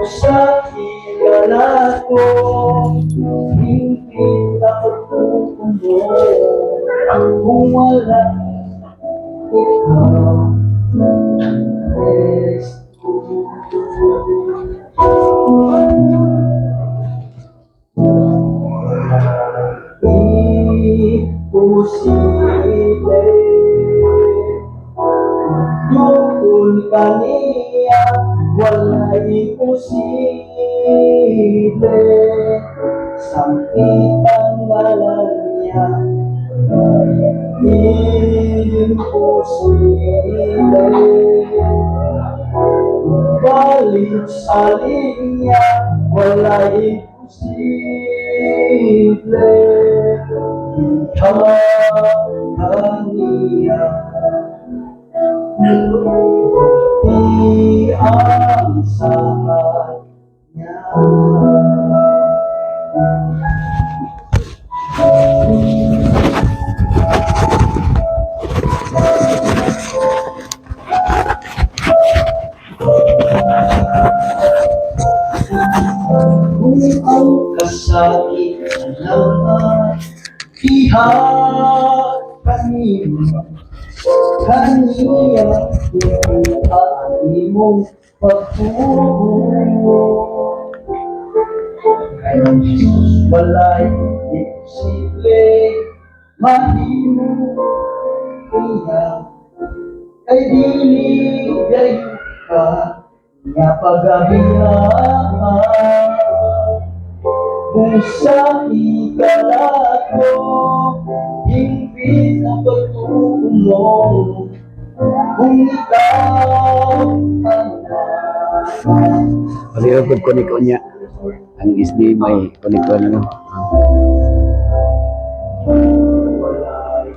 Sa higala ko, hindi nakatutumo kung wala ikaw. Imposible tukol kaniya, wala'y imposible. Sampitan ngalan niya, imposible. Balik sa linya, wala'y imposible. Kaniya di ang sahat niya. Kung ang kasakitan lang kaniya inuali mong pagturo. Kay Jesus wala'y imposible mahimo iya, kay dili gayon ka nga pagabiyaan. Kung sa higala ko, hingpit ang pagtumo kung ikaw ang Paliugod ko ni Konya. Ang isdi may kunikon ano. wala'y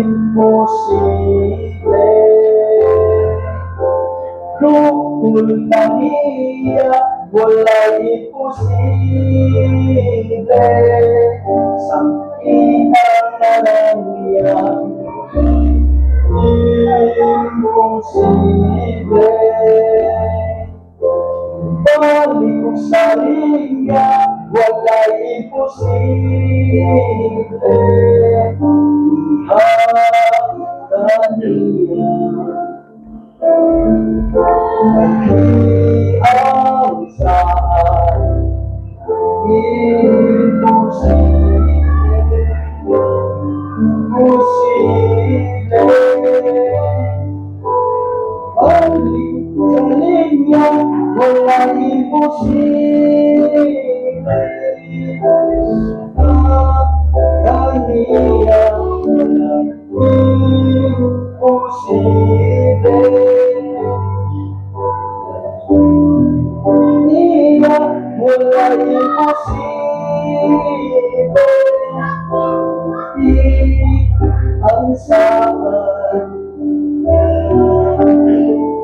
imposible. Tukol kaniya, wala'y imposible. Sampitan ngalan niya, imposible. Balik sa linya, wala'y imposible. Ihanggan niya di ang saan imposible. Balik sa linya, wala'y imposible. Kaniya wala'y imposible. Kaniya wala'y imposible. Di ang saan niya,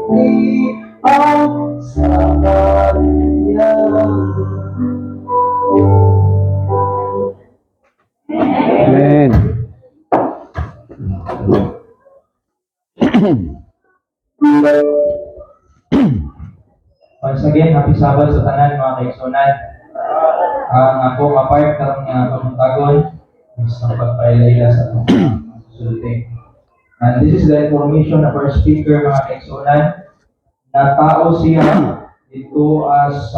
di ang saan niya. Amen. Once again, happy Sabbath sa tanan mga kaigsunan. Ang ako mapart karong pamuntagon sa pagpailayla sa atong sulti. And this is the information of our speaker mga kaigsunan. Natao siya dito as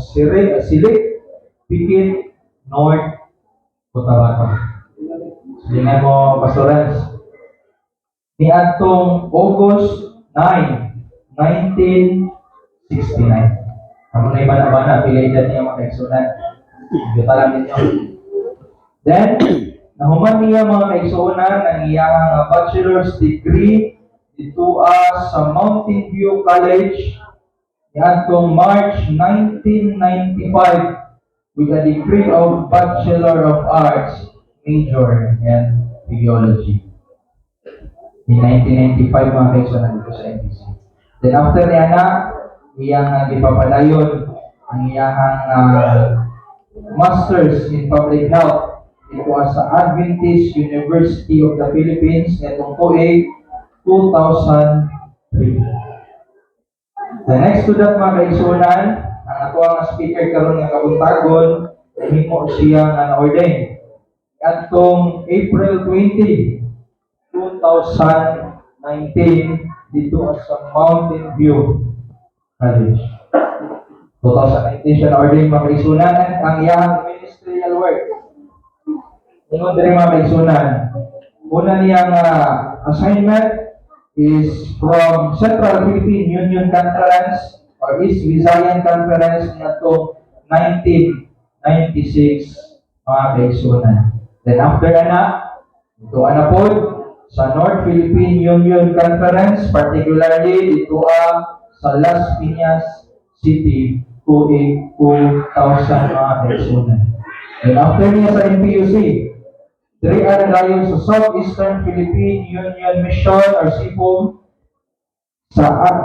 Silik, Pikit, North, Cotabato. Tingnan mo, Pastorans. Ni atong August 9, 1969. Ako na ibana-bana, pila edad niya mga kaigsunan. Yuta lang ninyo. Then, nahuman niya mga kaigsunan ang iyang bachelor's degree dito sa Mountain View College niadtong March 1995 with a degree of Bachelor of Arts major in theology. In 1995 mga kaigsunan dito sa MBC. Then after niya na, iyang gipapadayon ang iyang Masters in Public Health dito sa Adventist University of the Philippines nitong tuig 2003. The next to that mga kaigsunan, ang ato ang speaker karon nga kabuntagon, himo siya nga na-ordain. Atong April 20, 2019 dito sa Mountain View College. 2019 siya na-ordain mga kaigsunan at ang iyang ministerial work. Ingon din mga kaigsunan. Una niyang assignment is from Central Philippine Union Conference or East Visayan Conference nato 1996 mga kaigsunan. Then after ito po sa North Philippine Union Conference, particularly dito sa Las Piñas City, tuig 2000 mga kaigsunan. Then after niya sa NPUC, dari dayon sa Southeastern Philippine Union Mission or SIPOM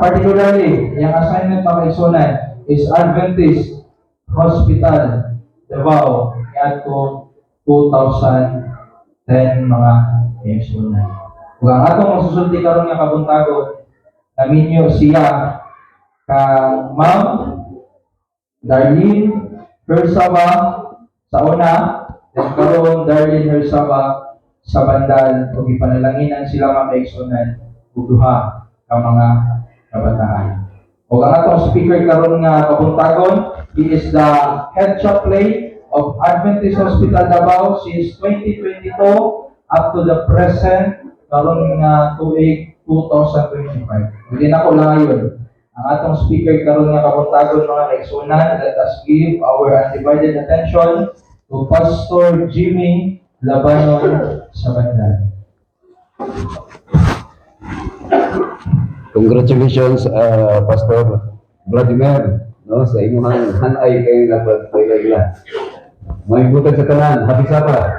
particularly yung assignment mga kaigsunan is Adventist Hospital Davao ato 2010 mga kaigsunan. Kung ang atong masusulti karon nga kabuntagon naminyo siya kang Ma'am Darlene Hersaba sa una. Then karon Darlene Hersaba sa bandal ug ipanalaginan sila mga kaigsunan ug duha ka mga kabataan. Ug ang atong speaker karon nga kabuntagon, he is the head chaplain of Adventist Hospital Davao since 2022 up to the present karon nga tuig 2025. Hindi na ko layon. Ang atong speaker karon nga kabuntagon mga kaigsunan, let us give our undivided attention to Pastor Jimmy Labanon sa bandal. Congratulations, Pastor Vladimir, no, sa inyong hanay kayo na pagpailayla. May butan sa tanan, happy Sabbath.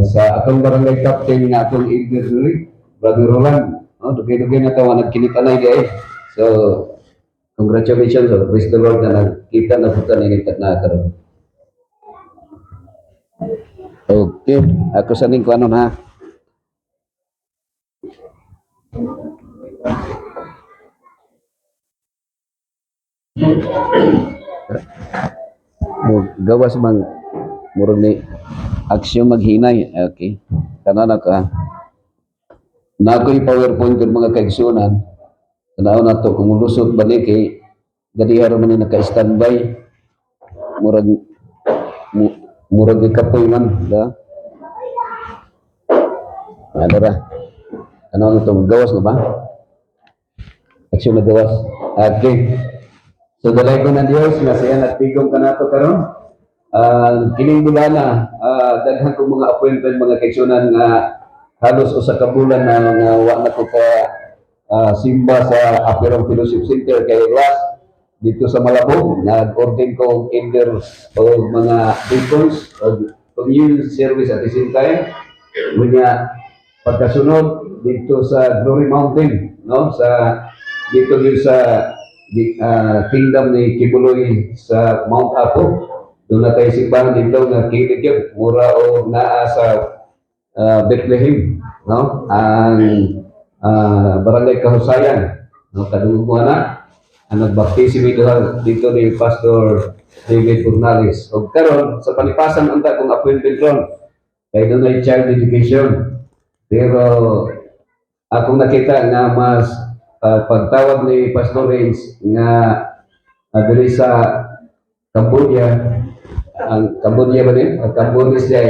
Sa atong barangay captain nga atong Idris, Brother Roland, no, dugay-dugay na tawa nagkinitanay di ay. So, congratulations, praise the Lord na nagkita na putan ni na karon. Okay, ako sa ning kuanon ha. Gawas mang murag ni aksyon maghinay. Okay. Kanana ka. Nakoy PowerPoint kun mga kaigsunan. Tanaw na to kung lusot ba ni kay gadihara man ni naka-standby. Murag ikapoy man da. Adara. Ano na to gawas na ba? Aksyon na gawas. Okay. So dalay ko na Dios nga siya nagtigom ka nato karon. Kining bulana daghan ko mga appointment mga kaigsunan nga halos usa ka bulan na nga wa na ko ka simba sa Aperong Fellowship Center kay last dito sa Malabo nag-ordain ko elder o mga deacons o community service at the same time. Munya pagkasunod dito sa Glory Mountain, no, sa dito sa kingdom ni Kibuloy sa Mount Apo. Doon na tayo simbahan dito nga kilig mura o naa sa Bethlehem, no, ang barangay Kahusayan, no, kadungguan na ang nagbaptisimi dito ni Pastor David Burnales. O karon sa palipasan anta kung appointment ron kay doon ay child education. Pero akong nakita nga mas pagtawag ni Pastor Reigns nga dili sa Cambodia, ang Cambodia ba din? Ang Cambodia siya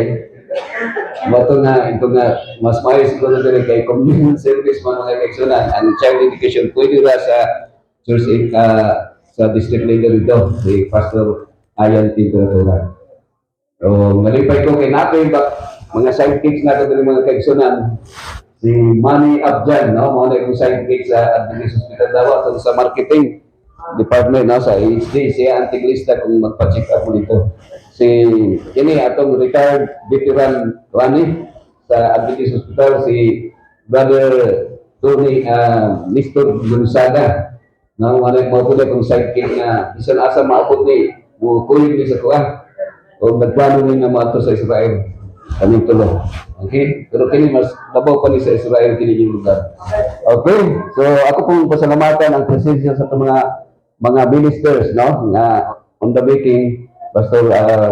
bato na ito nga mas maayos siguro dili kay community service mga kaigsunan. Ang child education pwede ra sa church sa district leader ito, si Pastor Ayan Tintura. So, malipay ko kay natin mga sidekicks natin dili mga kaigsunan. Si Manny Abjan, no, mga na yung sidekick sa Adventist Hospital Davao sa marketing department, no, sa HD, siya antiglista kung magpa-check up mo dito. Si ini atong retired veteran Rani sa Adventist Hospital, si Brother Tony Nestor Gonzaga, no, mga na yung kung sidekick na isan asa maabot ni kulit ni sa kuha o nagplano ni na maato sa Israel. Kami tulo. Okay? Pero kini mas labaw pa ni sa Israel kini yung lugar. Okay? So ako pong pasalamatan ang presensya sa itong mga ministers, no? Nga on the making Pastor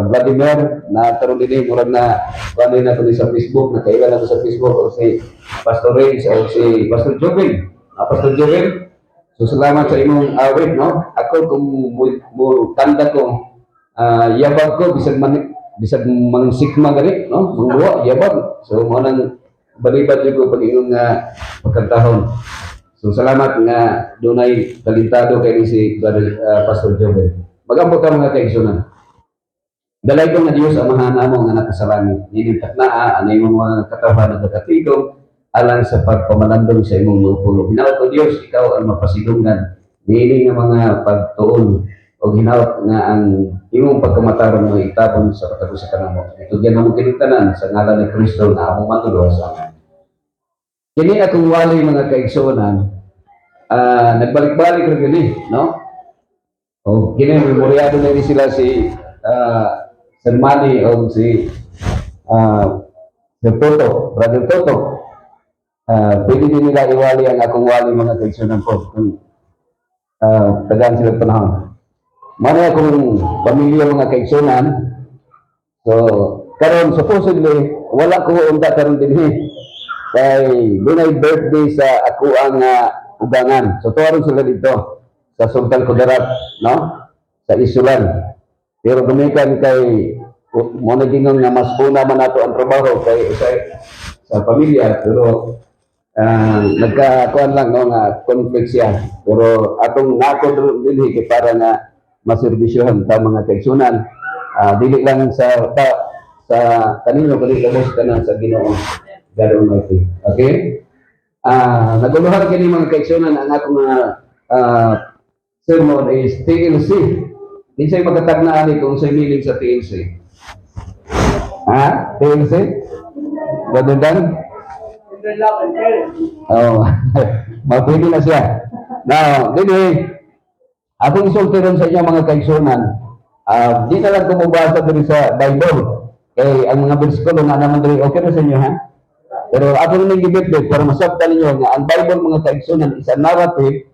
Vladimir na karon dinhi murag na kuan na to sa Facebook, nakailan na to sa Facebook o si Pastor Reyes o si Pastor Joven. Pastor Joven, so salamat sa imong awit, no? Ako kung mo tanda ko yabag ko bisag mang sikma gani, no? Mangwa yabag. So mo nang balibad jud ko pag ingong pagkantahon. So salamat nga dunay talentado kay si Brother Pastor Joven. Magambot ka mga kaigsunan. Dalay ko nga Diyos amahan mo nga nakasalangit. Nilintak na ano yung mga katawan na nagkatigong alang sa pagpamalandong sa imong lupulo. Hinawat ko Diyos, ikaw ang mapasidungan. Dili nga mga pagtuon o hinawat nga ang imong pagkamatarong mo itapon sa katapusan ka mo. Ito diyan mo kinitanan sa ngalan ni Kristo na among matulo sa amin. Kini akong wali mga kaigsunan, nagbalik-balik rin gani, no? O kini memoryado na rin sila si Sir Manny o si Sir Toto, Brother Toto. Pwede din nila iwali ang akong wali mga kaigsunan ko kung tagaan sila panahon. Mano akong pamilya mga kaigsunan. So, karon supposedly, wala ko unta karon dinhi. Kay dunay birthday sa ako ang ugangan. So, tuwaron sila dito sa Sultan Kudarat, no? Sa Isulan. Pero gumikan kay mo na gingon nga mas una man nato ang trabaho kay sa pamilya, pero nagkakuan lang no nga conflict siya. Pero atong nako dinhi kay para nga maserbisyohan ta mga kaigsunan. Dili lang sa kanino kundi kabos kana sa Ginoo God Almighty. Okay? Naguluhan kini mga kaigsunan ang akong sermon is TLC. Kinsay magkatag-na ani kung sa'y miling sa TLC? TLC? Gadudan? Oh, mapili na siya. Now, dili, akong isulti rin sa inyo mga kaigsunan, di na lang kumubasa diri sa Bible. Ang mga bersikulo nga naman diri, okay na sa inyo, ha? Pero ako rin yung gibit para masabtan ninyo nga ang Bible mga kaigsunan is a narrative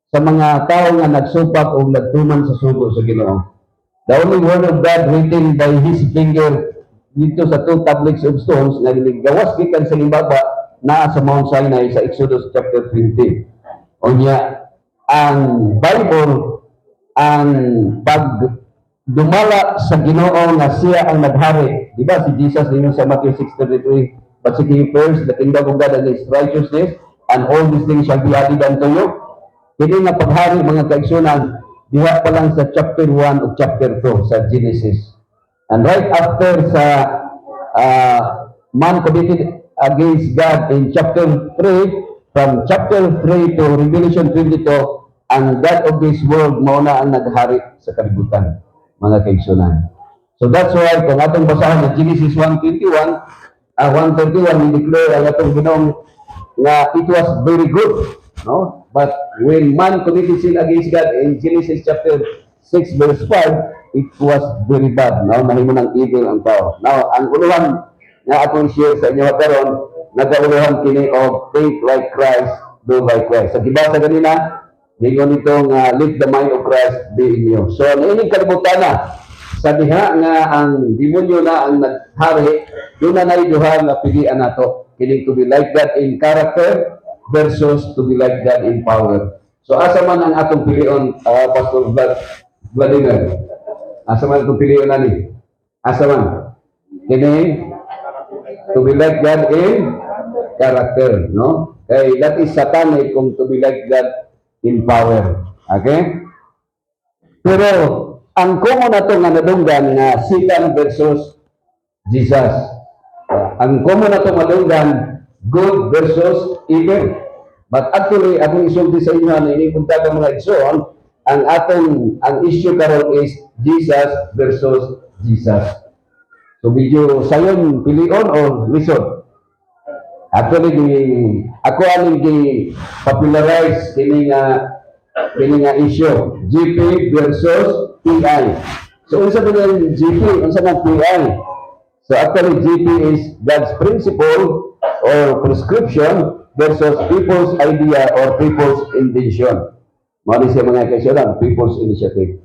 sa mga tao nga nagsupak o nagtuman sa sugo sa Ginoo. The only word of God written by His finger dito sa two tablets of stones na gawas gikan sa ibaba na sa Mount Sinai sa Exodus chapter 20. Unya, ang Bible, ang pagdumala sa Ginoo nga siya ang naghari. Diba si Jesus ninyo sa Matthew 6:33, but seek ye first the kingdom of God and His righteousness, and all these things shall be added unto you. Hindi nga paghari mga kaigsunan, diha pa lang sa chapter 1 o chapter 2 sa Genesis. And right after sa man committed against God in chapter 3, from chapter 3 to Revelation 22, ang God of this world mauna ang naghari sa kalibutan, mga kaigsunan. So that's why kung atong basahan sa Genesis 1:21, 1:31, i-declare ang atong Ginoong nga it was very good, no? But when man committed sin against God in Genesis chapter 6 verse 5, it was very bad. No? Nahimo ng evil ang tao. Now, ang uluhan nga akong share sa inyo karon, nagauluhan kini of think like Christ, do like Christ. Sa gibasa ganina, gingon itong let the mind of Christ be in you. So, naining kalibutan na sa diha nga ang demonyo na ang naghari, doon na naiduhan na pilihan nato. Kining to be like God in character versus to be like God in power. So asa man ang atong pilion, Pastor Vladimir? Asa man atong pilion ani? Asa man? Kini to be like God in character, no? Kay that is satanic kung to be like God in power. Okay? Pero ang common na ito nga nadunggan nga Satan versus Jesus. Ang common na ito madunggan good versus evil. But actually, akong isulti sa inyo na inipunta ka mga igsoon, ang issue karon is Jesus versus Jesus. So, medyo sayon pilion o lisod? Actually, ako aning gi-popularize kini nga issue, GP versus PI. So, unsa ba ng GP? Unsa ng PI? So, actually, GP is God's principle or prescription versus people's idea or people's invention. Mali siya mga kaisalan, people's initiative.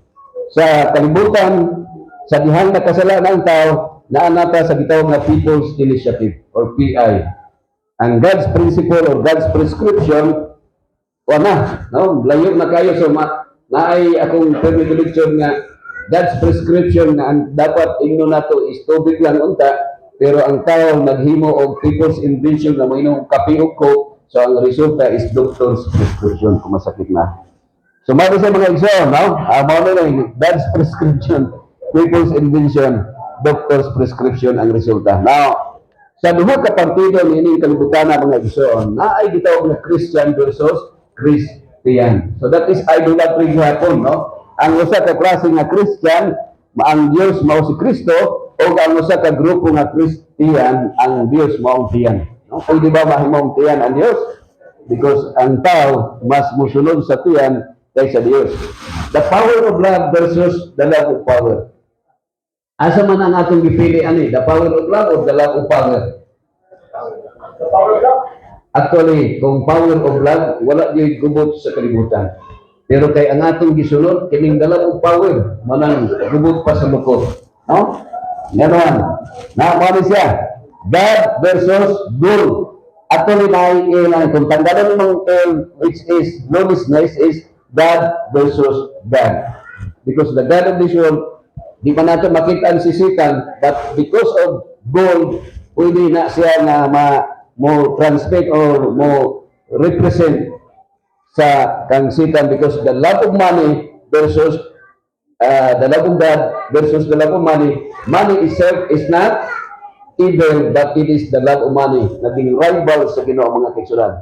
Sa kalibutan, sa dihang na kasalanan ng tao, naanata sa gitawag na people's initiative or PI. Ang God's principle or God's prescription, wala, no? Layo na kayo. So, naay akong predilection nga God's prescription na ang dapat ingno nato is tubig lang unta, pero ang tao naghimo og people's invention na mainom kape ug coke, so ang resulta is doctor's prescription kung masakit na. So mao sa mga igsoon, no? Mao na yung God's prescription, people's invention, doctor's prescription ang resulta. Now, sa duha ka partido niining kalibutan na mga igsoon, naay gitawag na Christian versus Christian. So that is idolatry gihapon, no? Ang usa ka klase nga Christian, ang Dios mao si Kristo, o ang usa ka grupo nga Christian, ang Dios mao tiyan. No? Pwede ba mahimong tiyan ang Dios? Because ang tao mas musulod sa tiyan kaysa Dios. The power of love versus the love of power. Asa man ang atong gipili ani, the power of love or the love of power? The power of love. Actually, kung power of love, wala di gubot sa kalibutan. Pero kay ang atong gisunod, kining the love of power, manang gubot pa sa lukot. No? Ganoon. Na siya. God versus gold. Actually, kung tanggalan ng which is lawlessness is God versus God. Because the God of this world, di pa natin makita ang sisikan, but because of gold, pwede na siya na mo translate or mo represent sa kangsitan, because the love of money versus the love of God versus the love of money. Money itself is not evil, but it is the love of money. Naging rival sa Ginoo mga kaigsunan.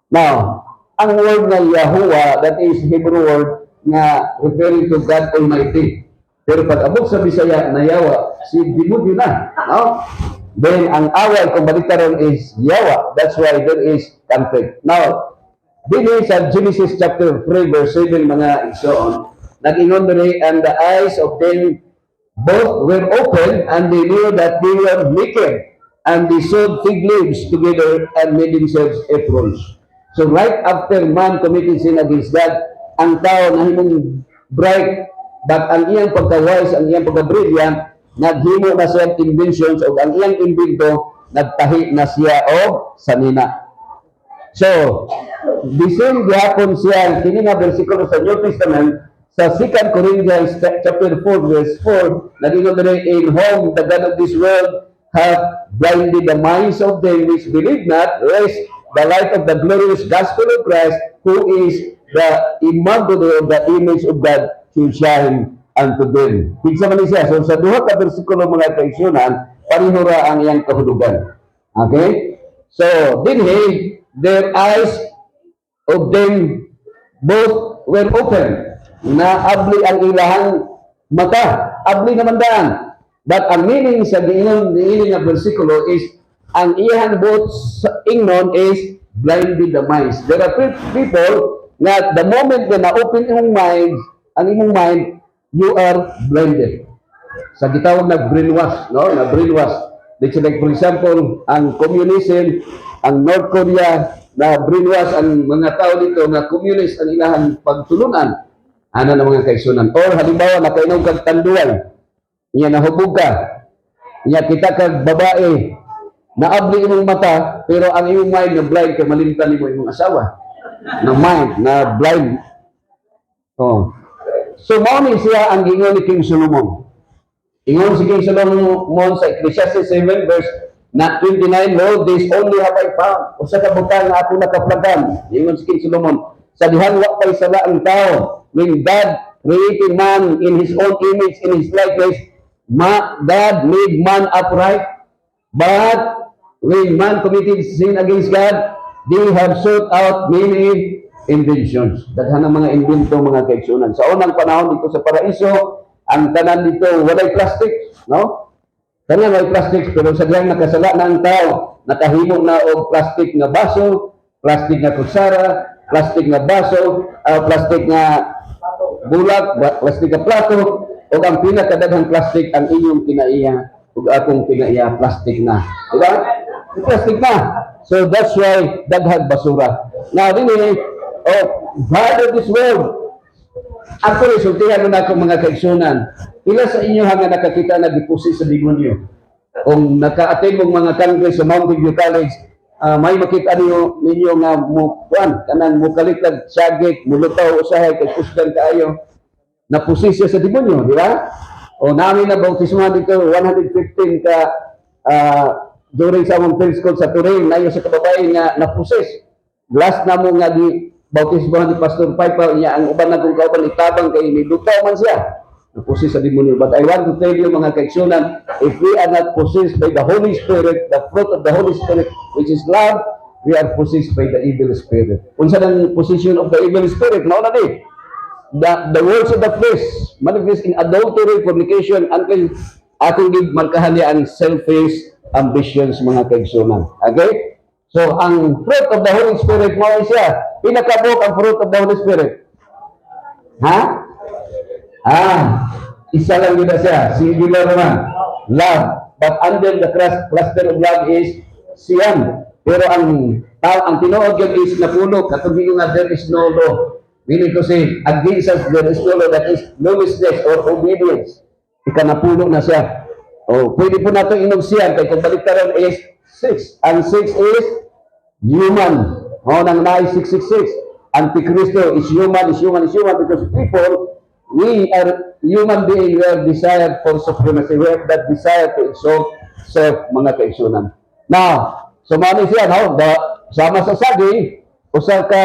Now, ang word na Yahuwah, that is Hebrew word nga referring to God Almighty. Pero pag abot sa Bisaya na Yawa, si Dimudyo na. No? Then, ang away kung balitaron is Yawa. That's why there is conflict. Now, din sa Genesis chapter 3 verse 7 mga igsoon, nag-ingon diri, and the eyes of them both were open, and they knew that they were naked, and they sewed fig leaves together and made themselves aprons. So right after man committed sin against God, ang tao nahimong bright, but ang iyang pagka-wise, ang iyang pagka-brilliant, naghimo na siya inventions, o ang iyang invento, nagtahi na siya o sanina. So, the same gihapon siya, kini nga versikulo sa New Testament, sa 2 Corinthians chapter 4 verse 4, nag-ingon diri, in whom the God of this world hath blinded the minds of them which believe not, lest the light of the glorious gospel of Christ, who is the imago or the image of God, should shine unto them. Kinsa man siya? So sa duha ka bersikulo mga kaigsunan, pareho ra ang iyang kahulugan. Okay? So, dinhi, their eyes of them both were open. Naabli ang ilahang mata. Abli naman daan. But ang meaning sa diingon nga bersikulo is, ang iyang both ingnon is blinded the minds. There are people na the moment na na-open imong mind, ang imong mind, you are blinded. Sa gitawag na brainwash, no? Na brainwash. Like for example, ang communism, ang North Korea, na brainwash ang mga tao dito na communist ang ilahang pagtulunan. Ano na mga kaigsunan? Or halimbawa, nakainom kag tanduan, niya nahubog ka, niya kita kag babae, naabli imong mata, pero ang imong mind na blind kay malimtan nimo imong asawa. Na mind, na blind. Oh. So, mao ni siya ang gingon ni King Solomon. Ingon si King Solomon sa Ecclesiastes 7 verse 29, Lord, this only have I found. Usa ka butang nga ako nakaplagan. Ingon si King Solomon, sa dihan wa pay sala ang tao. When God created man in His own image, in His likeness, God made man upright. But when man committed sin against God, they have sought out many inventions. Daghan ang mga invento mga kaigsunan. Sa unang panahon dito sa paraiso, ang tanan dito walay plastic, no? Tanan walay plastic, pero sa diyang nakasala na ang tao, nakahimo na og plastic nga baso, plastic nga kutsara, plastic nga baso, plastic nga bulak, plastic nga plato, o ang pinakadaghang plastic ang inyong kinaiya ug akong kinaiya plastic na. Diba? Plastic na. So that's why daghang basura. Now, dili, oh, God of this world. Ako, sultihan na ako mga kaigsunan. Ila sa inyo nga nakakita na deposit sa demonyo. Kung naka-attend mong mga congress sa Mountain View College, may makita ninyo nga mo kuan kanang mo kalitag syagik, mulutaw usahay kay kusgan kaayo na posisya sa demonyo, di ba? O namin na bautismo dito 115 ka during sa among field school sa Turing na sa kababayan nga napusis. Last na mo nga di bautismo ni Pastor Paipa niya ang uban na kung kauban itabang kay nilutaw man siya. Napusis sa demonyo. But I want to tell you mga kaigsunan, if we are not possessed by the Holy Spirit, the fruit of the Holy Spirit, which is love, we are possessed by the evil spirit. Kung saan ang position of the evil spirit, nauna di, the words of the flesh, manifest in adultery, fornication, unclean, atong markahan niya ang selfish ambitions mga kaigsunan. Okay? So, ang fruit of the Holy Spirit mo siya. Pinakabok ang fruit of the Holy Spirit. Ha? Isa lang yun na siya. Singular naman. Love. But under the cluster of love is siyam. Pero ang tinuod yun is napuno. Katong nga there is no law. Meaning to say, against us there is no law, that is lawlessness or obedience. Ika napuno na siya. O, pwede po natin inugsiyan. Kaya kung baliktaran is 6. Ang 6 is human. O, nang na is 666. Antikristo is human because people, we are human beings, we have desire for supremacy. We have that desire to exalt self, mga kaigsunan. Now, sumali siya, no? Sama sa saging, usa ka,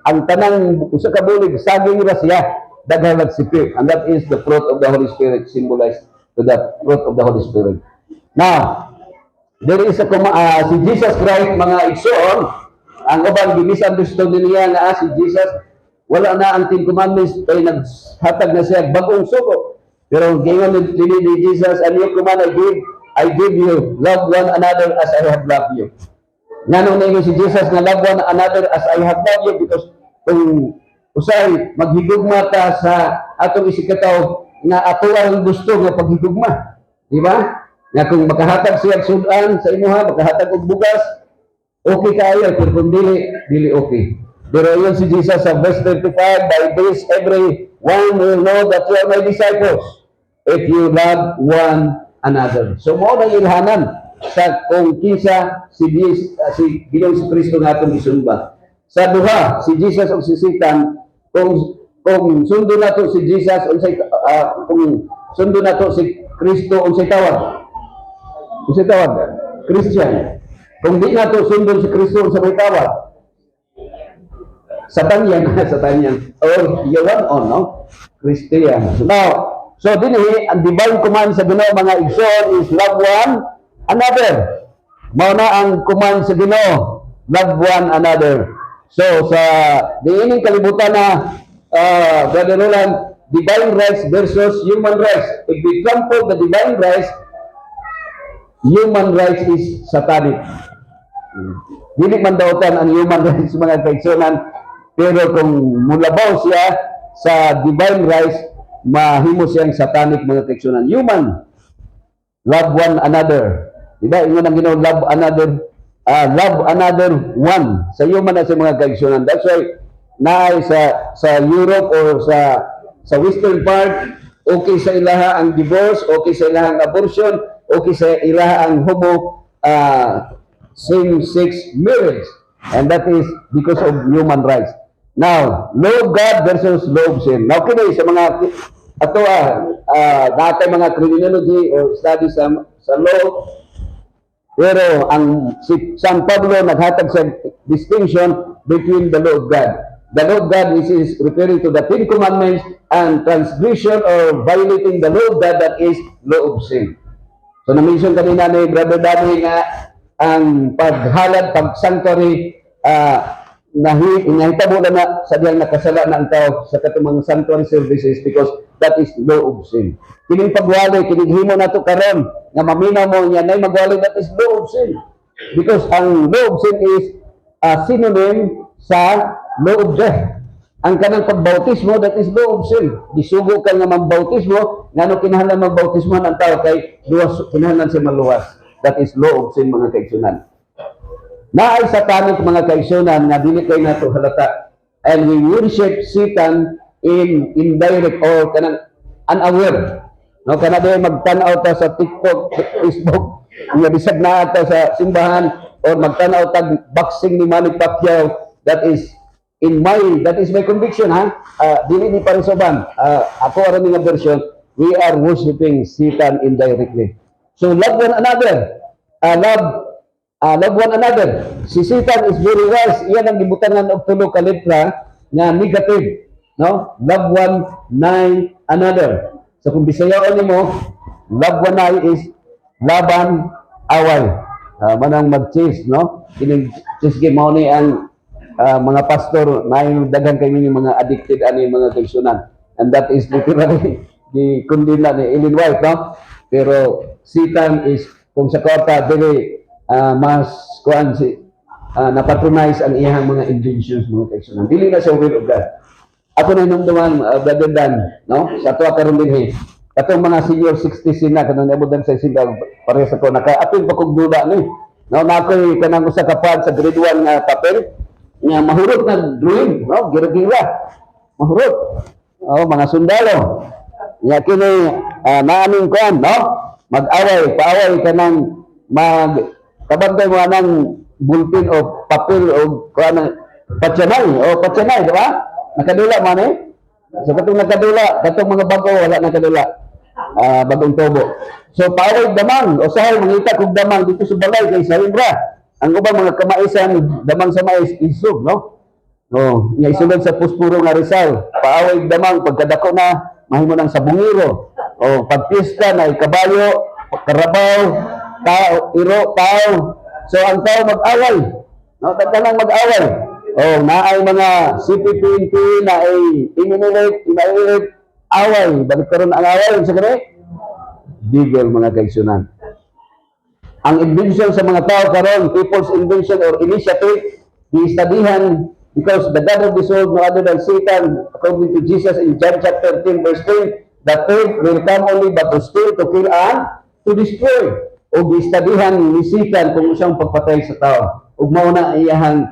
ang tanang, usa ka bulig, saging ra siya, daghan nagsipir. And that is the fruit of the Holy Spirit, symbolized to the fruit of the Holy Spirit. Now, there is a, si Jesus Christ, mga igsoon, ang uban, gimisunderstood niya na si Jesus, wala na ang 10 commandments ay naghatag na siya bagong suko. Pero gingon ni Jesus, and you command I give you, love one another as I have loved you. Nanong na si Jesus na love one another as I have loved you because kung usay maghigugma ta sa atong isikataw na ato ang gusto nga paghigugma. Di ba? Nga kung makahatag siya sudan sa imuha, makahatag og bugas, okay kayo, pero kung dili okay. Pero yun si Jesus sa verse 35, by this everyone will know that you are my disciples if you love one another. So mo na ilhanan sa kung kinsa si Ginoong Kristo nga atong isumba. Sa duha, si Jesus o si Satan, kung sundo nato si Jesus unsay kung sundo nato si Kristo unsay tawag? Unsay tawag? Christian. Kung di nato sundo si Kristo unsay may tawag? Satanian. Or yawan on, no? Christian. Now, so dinhi ang divine command sa Ginoo mga igsoon is love one another. Mao na ang command sa Ginoo, love one another. So sa diining kalibutan na Brother Roland, divine rights versus human rights. If we trample the divine rights, human rights is satanic. Dili man daotan ang human rights mga kaigsunan. Pero kung mulabaw siya sa divine rights, mahimo siyang satanic mga kaigsunan. Human, love one another. Diba? Ingon ang Ginoo, love another one. Sa human na sa mga kaigsunan. That's why, naay sa Europe or sa western part, okay sa ilaha ang divorce, okay sa ilaha ang abortion, okay sa ilaha ang same-sex marriage. And that is because of human rights. Now, law of God versus law of sin. Now, kini sa mga dati mga criminology or study sa law, pero ang si San Pablo naghatag sa distinction between the law of God. The law of God is referring to the 10 commandments and transgression or violating the law of God, that is law of sin. So, na-mention kanina ni Brother Danny nga ang paghalad, pag-sanctuary, nahitabo na sa diyang nakasala na ang tao sa katumang sanctuary services because that is law of sin. Kining pagwali, kinighimo na ito karon nga maminaw mo niya na magwali, that is law of sin. Because ang law of sin is a synonym sa law of death. Ang kanang pagbautismo, that is law of sin. Disugo ka nga magbautismo, nga no kinahanglan magbautismo ang tao kay kinahanglan siya maluwas. that is law of sin mga kaigsunan. Naay satanic mga kaigsunan nga dili kay nato halata, and we worship Satan in indirect or kanang unaware. No, kana day magtan-aw ta sa TikTok, Facebook, nga bisag na ta sa simbahan or magtan-aw tag boxing ni Manny Pacquiao, that is my conviction ha. Dili ni parisoban. Ako aron nga version, we are worshiping Satan indirectly. So love one another. Love one another. Si Satan is very wise. Iyan ang gibutangan og tulo ka letra nga negative, no? Love one another. So kung bisayaon nimo, love one is laban away. Manang mag-chase, no? Kining chase game mao ni ang mga pastor may daghan kay mga addicted ani mga kaigsunan. And that is literally the kundina ni Ellen White, no? Pero Satan is kung sa kwarta dili mas kuan si napatronize ang iyang mga inventions mga kaigsunan. Dili na siya will of God. Ako na inumduman, Brother Dan, no? Sa ato karon dinhi. Katong mga senior 60 na kanang nabudan sa sinda pareha sa ko naka-apil pa kog duda ni. No, na ako'y kanang usa ka pad sa grade 1 nga papel nga mahurot na drawing, no? Gira-gira. Mahurot. Oh, mga sundalo. Nya kini naaming kuan, no? Mag-away, paaway kanang kabantay mo anang bulletin o papel o kuan patsanay, di ba? Nakadula man eh. So katong nakadula, katong mga bago wala nakadula. Bagong tubo. So paaway damang, o sahay mangita kog damang dito sa balay kay sa Imbra. Ang ubang mga kamaisan damang sa mais isog, no? Oh, nya isulod sa Puspuro nga Rizal. Paaway damang pagkadako na mahimo nang sabungiro. O pagpista na kabayo, karabaw, tao, iro, tao. So ang tao mag-away. No, tagtanang mag-away. Oh, naay mga CPP na ay imiminate, away. Bakit karon ang away sa kani? Digel mga kaigsunan. Ang invention sa mga tao karon, people's invention or initiative, giistadihan because the God of this world no other than Satan, according to Jesus in John chapter 10 verse 10, the thief will come only but to steal, to kill, and to destroy. O giistadihan ni Satan kung siyang pagpatay sa tao. Ug mao na iyahang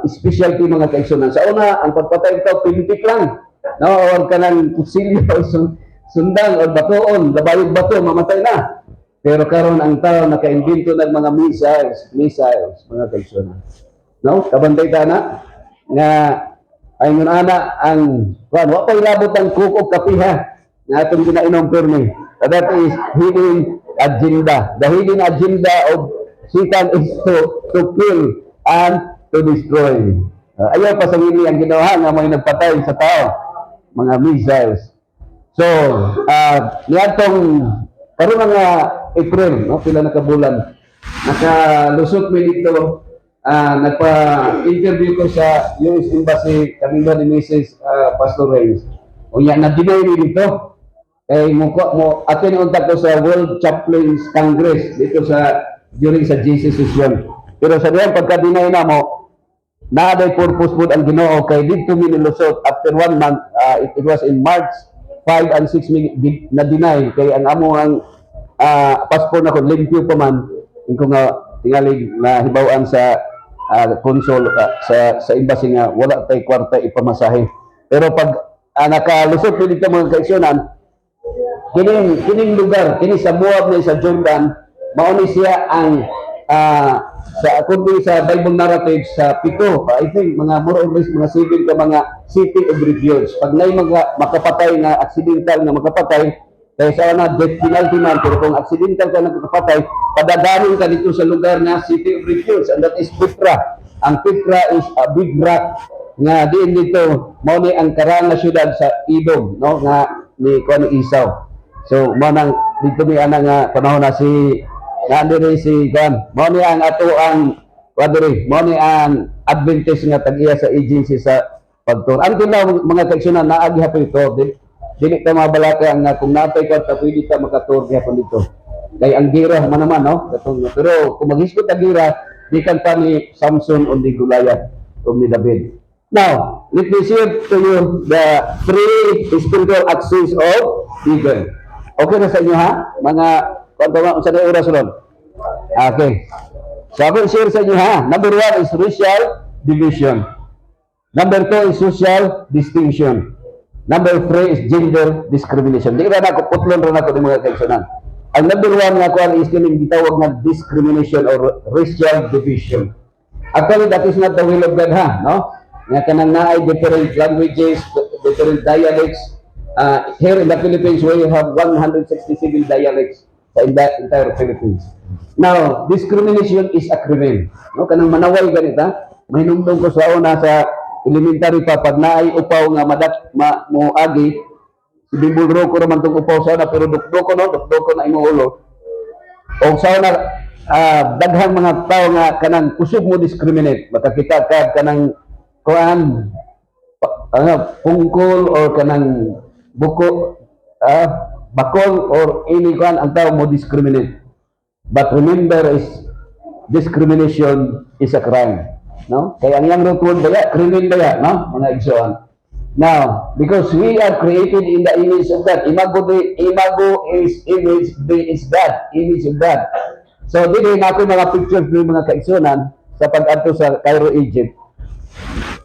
specialty mga kaigsunan. Sa una, ang pagpatay ito, pinitik lang. No, or kanang kutsilyo, sundang, or batoon, labayog bato, mamatay na. Pero karon ang tao naka-invento ng mga missiles, mga kaigsunan. No, kabantay ta na, nga, ay ngun ana, ang, wa pa'y labot ang kukog kapiha, nga itong ginainom permi. That is hidden agenda. The hidden agenda of Satan is to kill and to destroy. Ayaw pa sa ngini ang ginawa nga may nagpatay sa tao. Mga missiles. So, niyatong karon nga April, no, pila na kabulan, nakalusot mi dito, nagpa-interview ko sa US Embassy, kami ba ni Mrs. Pastor Reyes. O yan, na-deny mi dito. Kay mo atin unta ko sa World Chaplains Congress dito during sa GC session. Pero sa diyan pagka-deny na mo, naaday purpose po ang Ginoo kay dito mi nilusot after 1 month. It was in March 5 and 6 na deny kay ang amo ang passport na ko limpyo pa man ko nga tingali na hibawaan sa consul sa embassy nga wala tay kwarta ipamasahe. Pero pag nakalusot mi dito mga kaigsunan, kining lugar kini sa Moab na sa Jordan, mao ni siya ang sa kundi sa Bible narrative sa pito, I think mga more or less mga 7 ka mga city of refuge. Pag nay mga makapatay na accidental na makapatay, kaya sa na death penalty man, pero kung accidental ka na makapatay, padadarin ka dito sa lugar na city of refuge, and that is Petra. Ang Petra is a big rock nga diin dito mao ni ang karang na syudad sa Edom, no, nga ni Kuan Isaw. So mao nang dito mi ana nga panahon na si nandiri si Juan, mo ni ang ato ang kwadri, mo ni ang Adventist nga tag-iya sa agency sa pagtur. Ang tinaw mga kaigsunan naagi hapon ito, dili ka mabalaka nga kung natay ka ta pwede ka makatur hapon dito. Kay ang gira man naman, no? Pero kung maghiskot ang gira, di kan pa ni Samson o ni Goliath o ni David. Now, let me share to you the 3 spiritual axes of eagle. Okay na sa inyo ha? Mga kung sa na oras ron. Okay. So ako share sa inyo ha. Number 1 is racial division. Number 2 is social distinction. Number 3 is gender discrimination. Di ra ako putlon ra nako di mga kaigsunan. Ang number 1 nga kuan is kining gitawag nga discrimination or racial division. Actually, that is not the will of God, ha, no? Nga kanang naay different languages, different dialects. Here in the Philippines, we have 167 dialects in the entire Philippines. Now, discrimination is a crimen. No? Kanang manaway ganita, mahinumdum ko sa una sa elementary pa, pag naay upaw nga moagi, ibibulro ko naman itong upaw sa una, pero dukdoko na imuulo. O sa una, daghang mga tao nga kanang kusog mo discriminate, makakita ka kanang kuan, pungkol or kanang buko, bakol or any kuan ang tao mo discriminate. But remember is discrimination is a crime. No? Kaya ang yang root word daya, criminal daya, no? Mga igsoon. Now, because we are created in the image of God. Imago is image, is God, image of God. So, dili na ako mga pictures ng mga kaigsunan sa pag-adto sa Cairo, Egypt.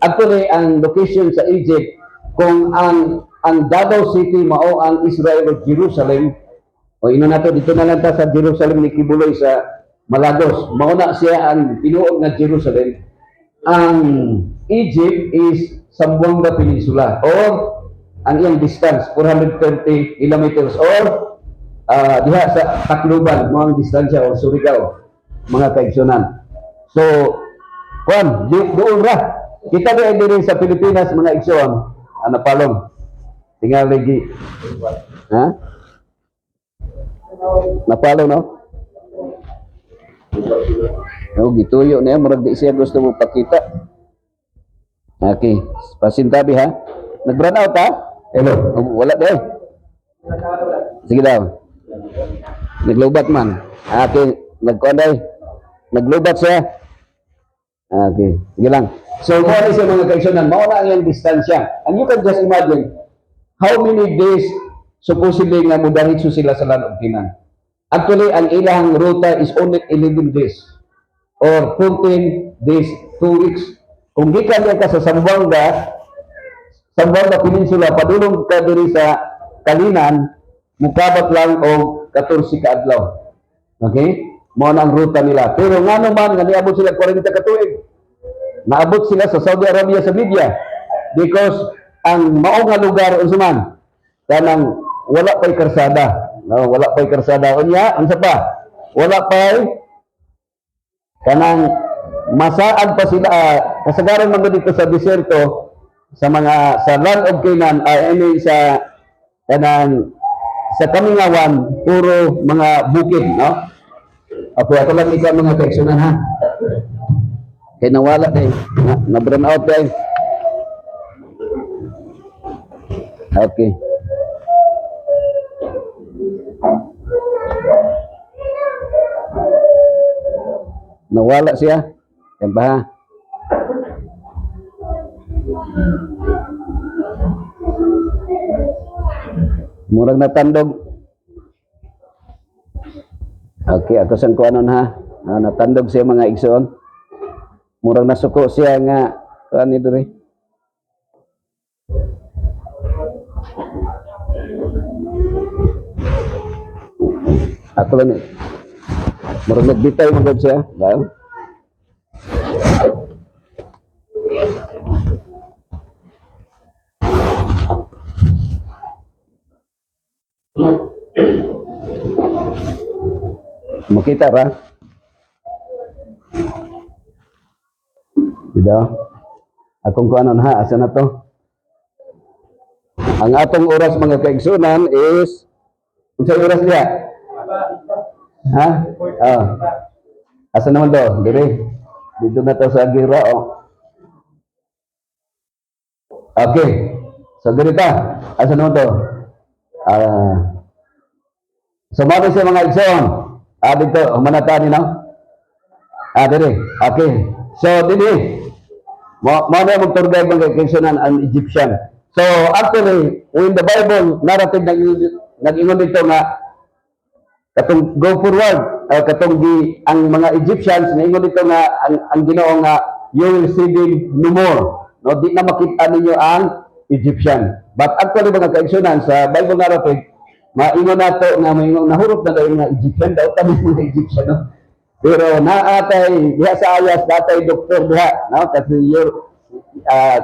Actually, ang location sa Egypt, kung ang Davao City mao ang Israel o Jerusalem, o ino nato dito na lang ta sa Jerusalem ni Kibuloy sa Malagos. Mauna siya ang tinuod nga Jerusalem. Ang Egypt is Zamboanga Peninsula or ang iyang distance 430 kilometers or diha sa Tacloban mo ang distansya o Surigao mga kaigsunan. So kuan doon ra kita diri sa Pilipinas mga igsoon napalong tingal lagi ha napalong no. No, gituyo na yan. Murag di siya gusto mo pakita. Okay. Pasintabi ha. Nag-run out ha? Hello. Wala daw. Sige daw. Naglubat man. Okay. Nagkuhan daw. Naglubat siya. Okay. Sige lang. So, kung ano siya mga kaigsunan, mauna ang yung distansya. And you can just imagine how many days supposedly nga mudaritso sila sa Land of Canaan. Actually, ang ilang ruta is only 11 days. Or 14 days, 2 weeks. Kung gikan ka sa Zamboanga Peninsula, padulong ka diri sa Kalinan, mukabat lang o 14 ka adlaw. Okay? Mao na ang ruta nila. Pero nga naman, nga niabot sila 40 ka tuig. Naabot sila sa Saudi Arabia sa Libya. Because ang mao nga lugar unsuman, kanang wala pa'y karsada. No, wala pa'y karsada. Unya, unsa pa? Wala pa'y kanang masaad pa sila kasagaran man dito sa deserto sa mga sa Land of Canaan sa kanang sa Kamingawan puro mga bukid no. Ako lang ikaw mga kaigsunan ha. Kay nawala kay na burn out kay. Okay. Nawala siya. Yan ba ha? Murag natandog. Okay, ako sang kuanon ha. Natandog siya mga igsoon. Murag nasuko siya nga kuan diri. Ako lang murag nagbitay magod siya. Dahil makita ra? Dito. Akong kuanon ha, asa na to? Ang atong oras mga kaigsunan is unsay oras niya? Ha? Asa naman to? Dire. Dito na to sa Gira Okay. So ganito. Asa naman to? Sumama sa mga igsoon. Dito, humanatan no? Dire. Okay. So, dili. Mo na mag-tour guide mga kaigsunan ang Egyptian. So, actually, in the Bible, narrative nag-ingon dito nga katong go forward, katong di ang mga Egyptians naingon dito nga ang Ginoo nga you will see them no more. No, di na makita ninyo ang Egyptian. But actually mga kaigsunan sa Bible narrative, maingon nato nga maingon nahurot na daw yung mga Egyptian daw tabi mga Egyptian, no? Pero naatay diha sa ayas datay doktor diha, no? Kasi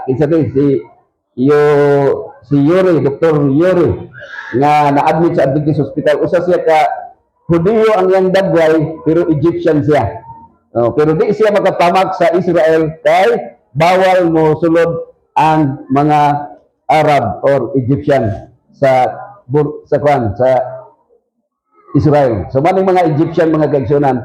kinsa yo si Yuri, Dr. Yuri nga na-admit sa Adventist Hospital. Usa siya ka Hudiyo ang iyang dagway pero Egyptian siya. Pero di siya makapamak sa Israel kay bawal mo sulod ang mga Arab or Egyptian sa Israel. So maning mga Egyptian mga kaigsunan,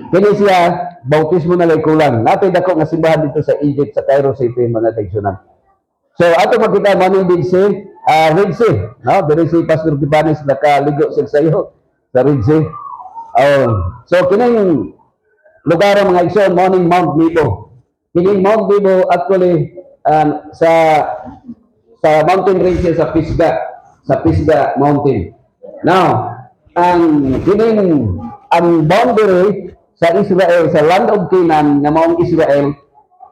kini siya bautismo na lay kulang. Natay dako nga simbahan dito sa Egypt sa Cairo City mga kaigsunan. So ato makita maning Red Sea, no? Diri si Pastor Tipanes nakaligo sa sayo sa Red Sea. So kining lugar mga igsoon morning Mount Nebo. Kining Mount Nebo actually sa mountain range sa Pisgah Mountain. Now, ang boundary sa Israel, sa land of Canaan nga maong Israel,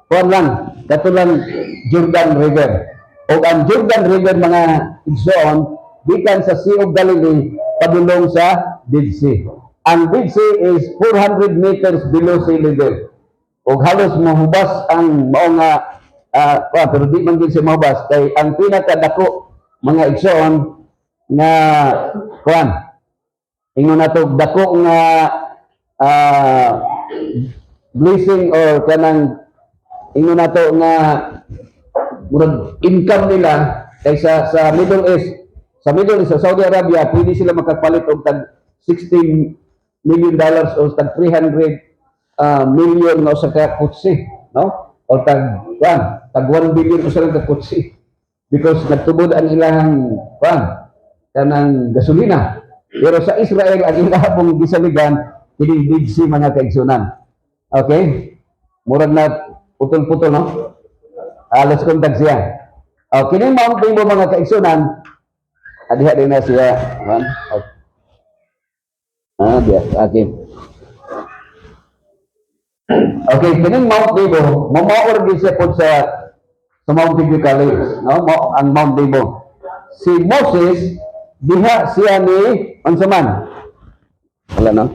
kuan lang, katulang Jordan River. O ang Jordan River mga igsoon, gikan sa Sea of Galilee, padulong sa Dead Sea. Ang Dead Sea is 400 meters below sea level. O halos mahubas ang maong pero di man din siya mahubas kay ang pinakadako mga igsoon nga kuan ingon nato dako nga blessing or kanang ingon nato nga murag income nila kaysa sa Middle East. Sa Middle East, sa Saudi Arabia, pwede sila makagpalit og tag $16 million o tag 300 million nga sa kutsi, no? O tag 1 billion sa ka kutsi. Because nagtubod ang ilang kanang gasolina. Pero sa Israel, ang ilahang gisaligan, hindi si mga kaigsunan. Okay? Murag na putol-putol, no? Let's contact siya. Kining Mount Nebo mga kaigsunan, adiha din na siya. Diya. Okay. Okay, kining Mount Nebo, mamaor din siya po sa Mount Nebo College, no? Ang Mount Nebo. Si Moses, diha siya ni Ansaman. Wala, no?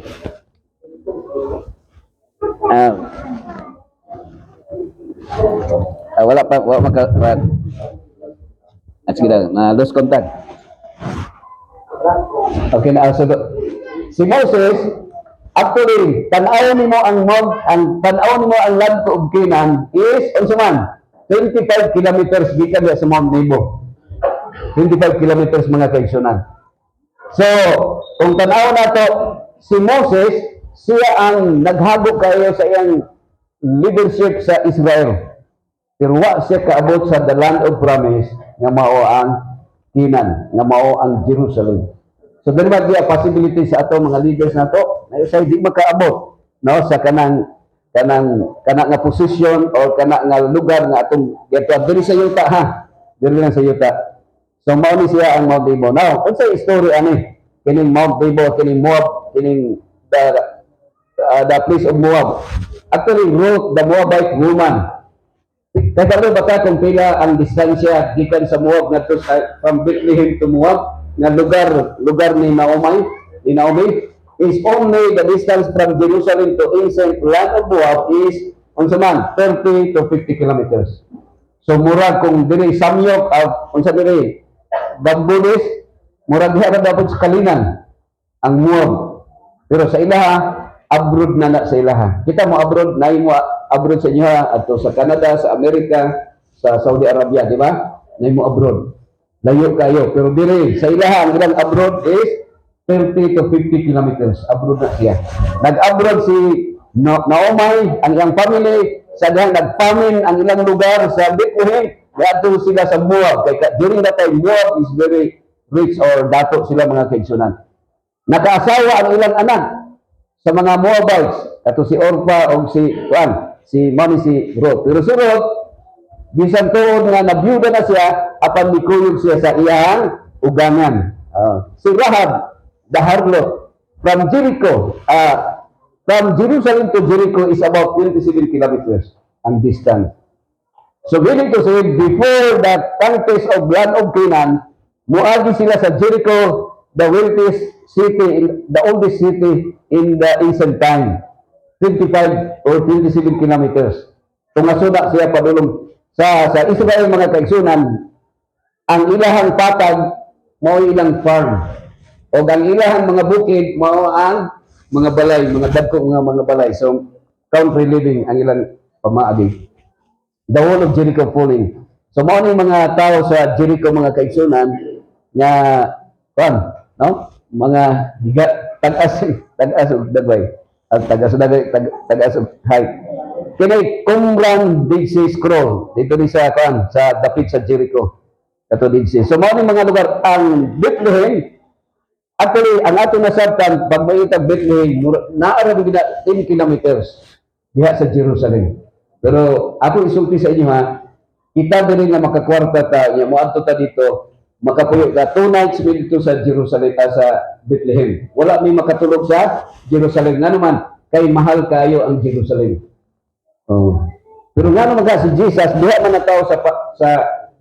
Wala maka sige na lose contact. Okay na so si Moses actually tan-aw nimo ang land of Canaan is unsaman 25 kilometers gikan sa Mount Nebo. 25 kilometers mga kaigsunan. So kung tan-aw nato si Moses siya ang naghagok kayo sa iyang leadership sa Israel. Pero wa siya kaabot sa the land of promise nga mao ang Canaan, nga mao ang Jerusalem. So dili ba diya possibility sa ato mga leaders nato na say di makaabot no sa kanang nga position or kana nga lugar nga atong gito diri sa yuta ha. Diri lang sa yuta. So mao ni siya ang Mount Nebo. Now, unsa story ani? Kining Mount Nebo, kining Moab, kining the place of Moab. Actually wrote the Moabite woman. Kaya baka kung pila ang distansya gikan sa Moab ngadto from Bethlehem to Moab nga lugar ni Naomi is only the distance from Jerusalem to ancient land of Moab is unsa man 30 to 50 kilometers. So murag kung diri samyok unsa diri Dambulis murag diha dapat sa Kalinan ang Moab. Pero sa ilaha abroad na sa ilaha. Kita mo abroad na mo abroad sa inyo ato sa Canada, sa Amerika, sa Saudi Arabia, di ba? Na mo abroad. Layo kayo. Pero diri sa ilaha ang ilang abroad is 30 to 50 kilometers. Abroad na siya. Nag-abroad si Naomi, ang ilang family, sa dahang nag-famine ang ilang lugar sa Bethlehem, dato sila sa Moab. Kaya during that time, Moab is very rich or dato sila mga kaigsunan. Nakaasawa ang ilang anak sa mga Moabites, ato si Orpa o si Ruth. Pero si Ruth, bisan tuod nga nabiyuda na siya, apan mikuyog siya sa iyang ugangan. Si Rahab, the harlot, from Jericho, from Jerusalem to Jericho is about 27 kilometers ang distance. So meaning to say, before the conquest of land of Canaan, muagi sila sa Jericho, the wealthiest city, the oldest city in the ancient time. 25 or 27 kilometers. Kung nasuna siya padulong sa Israel mga kaigsunan, ang ilahang patag mao ilang farm. O ang ilahang mga bukid mao ang mga balay, mga dagko mga balay. So country living ang ilang pamaagi. The whole of Jericho falling. So mao ni mga tao sa Jericho mga kaigsunan nga no? Mga higa tagas dagway. At tagas height. Kini Qumran Dead Sea Scroll dito ni sa sa dapit sa Jericho. Kato Dead Sea. So mao ni mga lugar ang Bethlehem. Actually ang ato nasabtan pag maitag Bethlehem naa ra gina 10 kilometers diha sa Jerusalem. Pero ako isulti sa inyo ha, kita din nga makakwarta ta, nya moadto ta dito, makapuyo ka 2 nights dito sa Jerusalem sa Bethlehem. Wala may makatulog sa Jerusalem nga naman kay mahal kayo ang Jerusalem. Oh. Pero nga naman si Jesus diha man nataw sa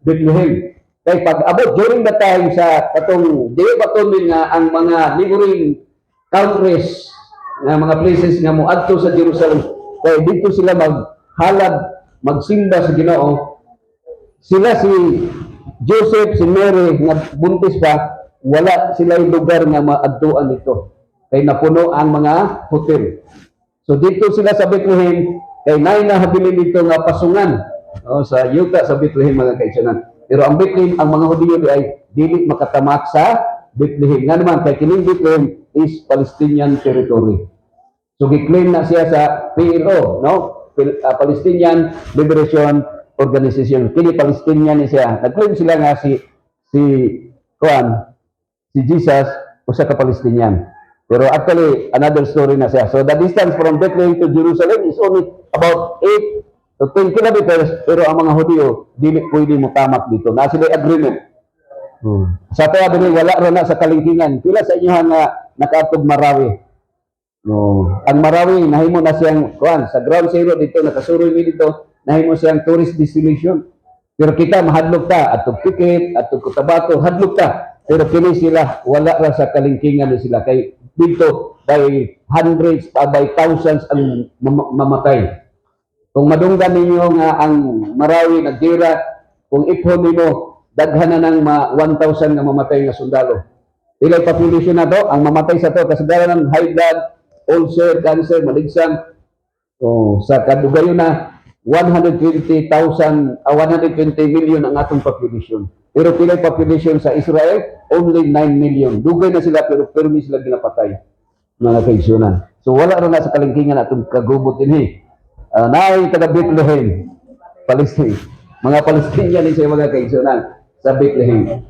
Bethlehem. Kay pag abot during the time sa katong di patuloy nga ang mga neighboring countries nga mga places nga moadto sa Jerusalem, kay dito sila halad magsimba sa Ginoo. Sila si Joseph, si Mary nga buntis pa, wala sila yung lugar nga maadtuan dito. Kay napuno ang mga hotel. So dito sila sa Bethlehem, kay nay nahabilin dito nga pasungan sa yuta sa Bethlehem mga kaigsunan. Pero ang Bethlehem, ang mga Hudiyo ay dili makatamak sa Bethlehem. Nga naman, kay kining Bethlehem is Palestinian territory. So giklaim na siya sa PLO, no? Palestinian Liberation Organization. Kini Palestinian ni siya. Nag-claim sila nga si Jesus usa ka Palestinian. Pero actually another story na siya. So the distance from Bethlehem to Jerusalem is only about 8 to 10 kilometers, pero ang mga Hudiyo dili pwede mo tamak dito. Na sila agreement. Sa tuwa din wala ra na sa kalingkingan. Pila sa inyo nga nakaatog Marawi. No, ang Marawi nahimo na siyang sa ground zero dito nakasuroy mi dito, nahimo siyang tourist destination. Pero kita mahadlok ta atong ticket, atong Cotabato, hadlok ta. Pero kini sila wala ra sa kalingkingan ni sila kay dito by hundreds by thousands ang mamatay. Kung madunggan ninyo nga ang Marawi nagdira, kung iphon nimo daghan na ng 1,000 nga mamatay nga sundalo. Ilay population na to, ang mamatay sa to kasagaran ng high blood, ulcer, cancer, maligsang. Sa kadugayon na 120 million ang atong population. Pero pilay population sa Israel, only 9 million. Dugay na sila pero permi sila ginapatay. Mga kaigsunan. So wala rin na sa kalingkingan atong kagubot din naay taga Bethlehem, Palestine. Mga Palestinian ni sa mga kaigsunan sa Bethlehem.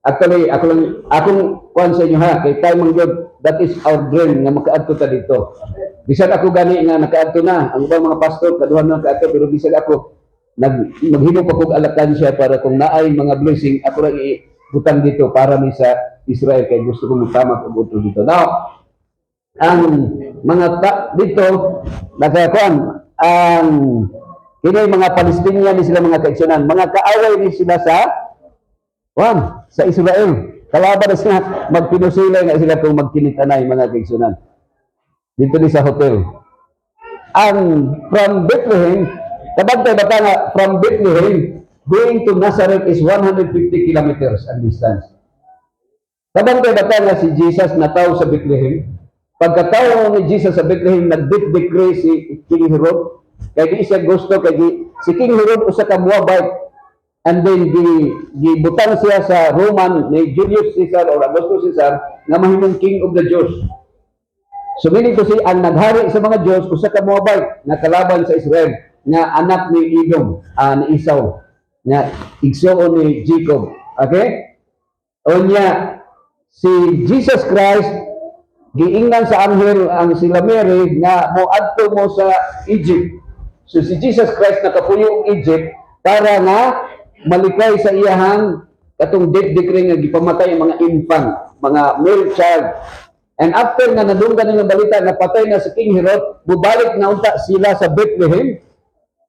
Actually, akong kuan sa inyo ha, kay tayo mangyod, that is our dream nga makaadto ta dito. Bisan ako gani nga nakaadto na, ang ibang mga pastor kaduhan na nakaadto, pero bisan ako maghimo pa kog alakansya para kung naay mga blessing ako ra ibutang dito para mi sa Israel kay gusto ko magtama og utro dito. Now, ang mga dito nakakuan ang kini mga Palestinian ni sila mga kaigsunan, mga kaaway ni sila sa Israel. Kalaban na sila, magpinusilay na sila kung magkinitanay mga kaigsunan. Dito ni sa hotel. From Bethlehem, kabantay bata nga, from Bethlehem, going to Nazareth is 150 kilometers ang distance. Kabantay bata nga si Jesus na tao sa Bethlehem. Pagkatao ni Jesus sa Bethlehem, nag-decree si King Herod. Kaya di siya gusto, kaya si King Herod usa ka Moabite. And then gibutang siya sa Roman ni Julius Caesar or Augustus Caesar nga mahimong king of the Jews. So meaning to say ang naghari sa mga Jews usa ka Moabite nga kalaban sa Israel nga anak ni Edom, ni Esau, nga igsoon ni Jacob. Okay? Unya si Jesus Christ giingnan sa anghel ang sila Mary nga moadto mo sa Egypt. So si Jesus Christ nakapuyo og Egypt para nga malikay sa iyahang katong death decree nga gipamatay ang mga infant, mga male child. And after nga nadunggan nilang balita na patay na si King Herod, bubalik na unta sila sa Bethlehem.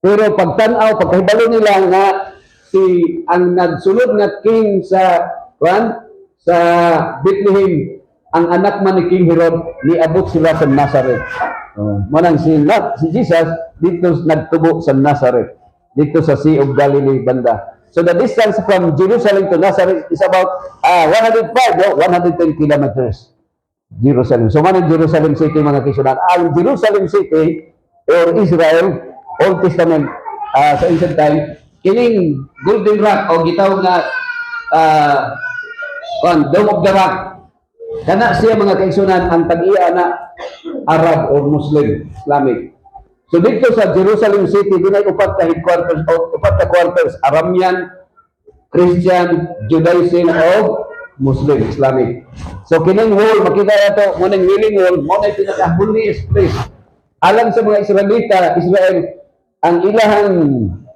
Pero pagtanaw, pagkahibalo nila nga ang nagsunod nga king sa sa Bethlehem, ang anak man ni King Herod, niabot sila sa Nazareth. Manang si Jesus dito nagtubo sa Nazareth, dito sa Sea of Galilee banda. So the distance from Jerusalem to Nazareth is about 105, 110 kilometers. Jerusalem. So man Jerusalem City mga kisunan. Ang Jerusalem City or Israel, Old Testament sa ancient time, kining Golden Rock o gitawag na Dome of the Rock. Kana siya mga kaigsunan ang tag-iya na Arab or Muslim, Islamic. So dito sa Jerusalem City, dunay upat ka headquarters o upat ka quarters, Aramean, Christian, Judaism o Muslim, Islamic. So kining wall, makita nato mo ning Wailing Wall, mo na pinaka-holiest place. Alam sa mga Israel, ang ilahang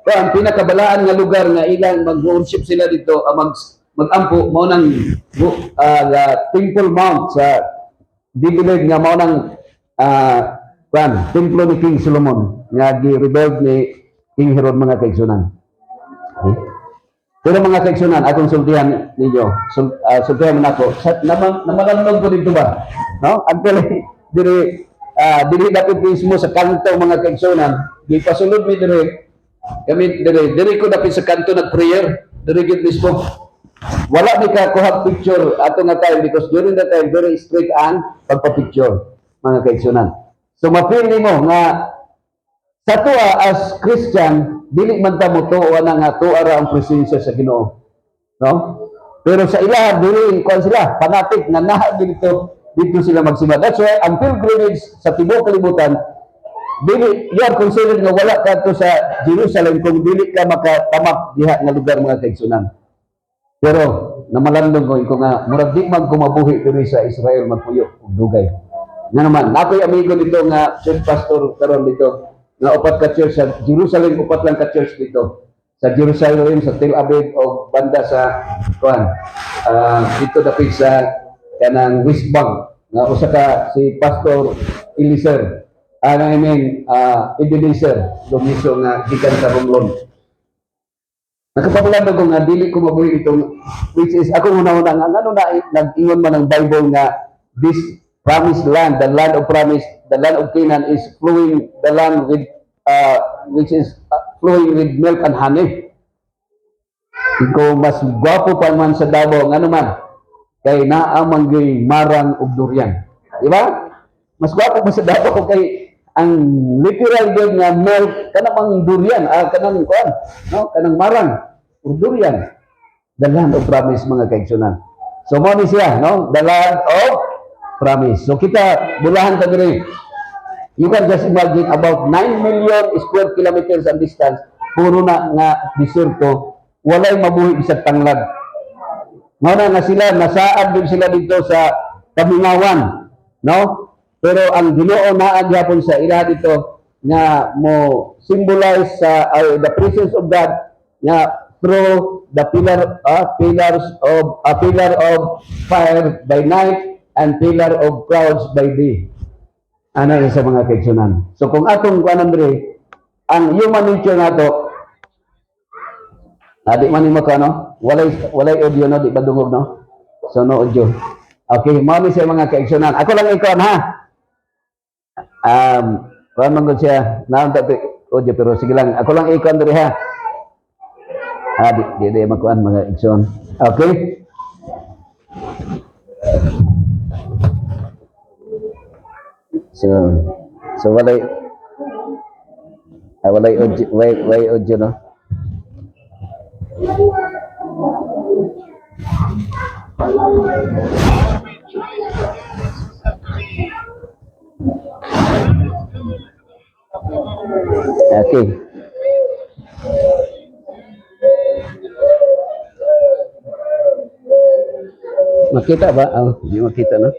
ang pinakabalaan nga lugar nga ilang mag-worship sila dito, mag-ampo mo nang Temple Mount sa Dibilig nga mo nang templo ni King Solomon nga gi-rebuild ni King Herod mga kaigsunan. Okay? Pero mga kaigsunan, atong sultihan ninyo, sultihan mo na ako, namalandog ko dito ba? No? Actually, diri dapat mismo sa kanto mga kaigsunan, di pasulod mi diri ko dapat sa kanto nag-prayer, diri gid mismo. Wala mi ka kuha picture ato nga time because during that time very strict ang pagpa-picture mga kaigsunan. So mapil nimo nga sa tuwa as Christian, dili man ta mo tuwa na nga tuwa ra ang presensya sa Ginoo. No? Pero sa ilaha dili kon sila fanatic nga naha dito sila magsimba. That's why ang pilgrimage sa tibuok kalibutan dili you are considered nga wala ka to sa Jerusalem kung dili ka makatamak diha nga lugar mga kaigsunan. Pero namalandong ko nga murag di man ko mabuhi diri sa Israel magpuyo ug dugay. Nga naman, ako'y amigo dito nga church pastor karon dito nga upat ka church sa Jerusalem, upat lang ka church dito. Sa Jerusalem, sa Tel Aviv o banda sa dito dapit sa kanang West Bank nga usa ka si Pastor Ebenezer Domiso nga gikan sa Romlon. Nakapagulando ko nga dili ko mabuhi itong which is ako una-una nga ano na nag-ingon man ang Bible nga this promised land, the land of promise, the land of Canaan is flowing, the land with which is flowing with milk and honey. Ikaw mas gwapo pa man sa Davao, nga naman, kay naamang gay marang ug durian. Di ba? Mas gwapo pa sa Davao kay ang literal good nga milk kanang durian, kanang kuan, no? Kanang marang ug durian. The land of promise mga kaigsunan. So mo ni siya, no? The land of promise. So kita bulahan ta diri. You can just imagine about 9 million square kilometers ang distance, puro na nga diserto, walay mabuhi bisag tanglad. Mao na nga sila nasaad din sila dito sa Kamingawan, no? Pero ang Ginoo naa gyapon sa ila dito nga mo symbolize sa the presence of God nga through the pillar of fire by night and pillar of clouds by day. Ano sa mga kaigsunan. So kung atong kuanan diri, ang human nature nato, di man mo ka no? Walay audio no, di ba dungog no? So no audio. Okay, mao ni sa mga kaigsunan. Ako lang ikon ha. Kuan man gud siya, naon ta audio pero sige lang. Ako lang ikon diri ha. Di makuan mga igsoon. Okay? So walay audio no. Okay. Makita ba? Di makita no.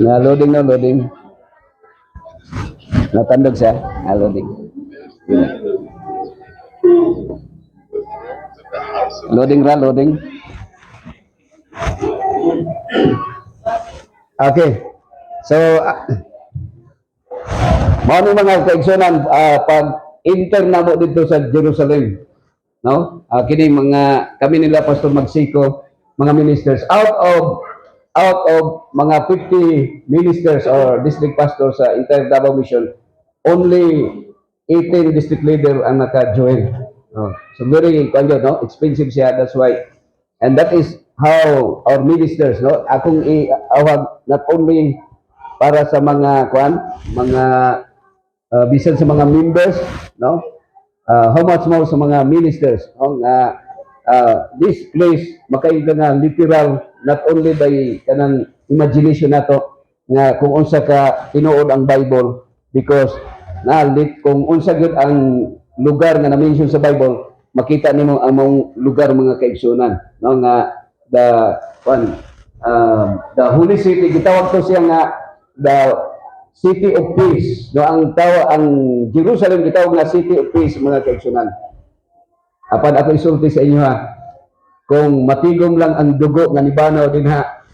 Loading. Natandog siya. Loading. Loading ra, loading. Okay. So, mao ni mga kaigsunan, pag enter na mo dito sa Jerusalem, no? Kini mga kami nila Pastor Magsiko, mga ministers out of mga 50 ministers or district pastors sa entire Davao Mission, only 18 district leader ang naka-join. So very no? Expensive siya, that's why. And that is how our ministers, no? Akong i-awag not only para sa mga mga bisan sa mga members, no? How much more sa mga ministers, no? This place makaiga nga literal, not only by kanang imagination nato nga kung unsa ka tinuod ang Bible, because kung unsa gyud ang lugar nga na-mention sa Bible, makita nimo ang mong lugar mga kaigsunan, no? Nga the Holy City, gitawag to siya nga the City of Peace, no? Ang Jerusalem gitawag nga City of Peace mga kaigsunan. Apan ako isulti sa inyo ha, kung matigom lang ang dugo nga nibanaw din ha,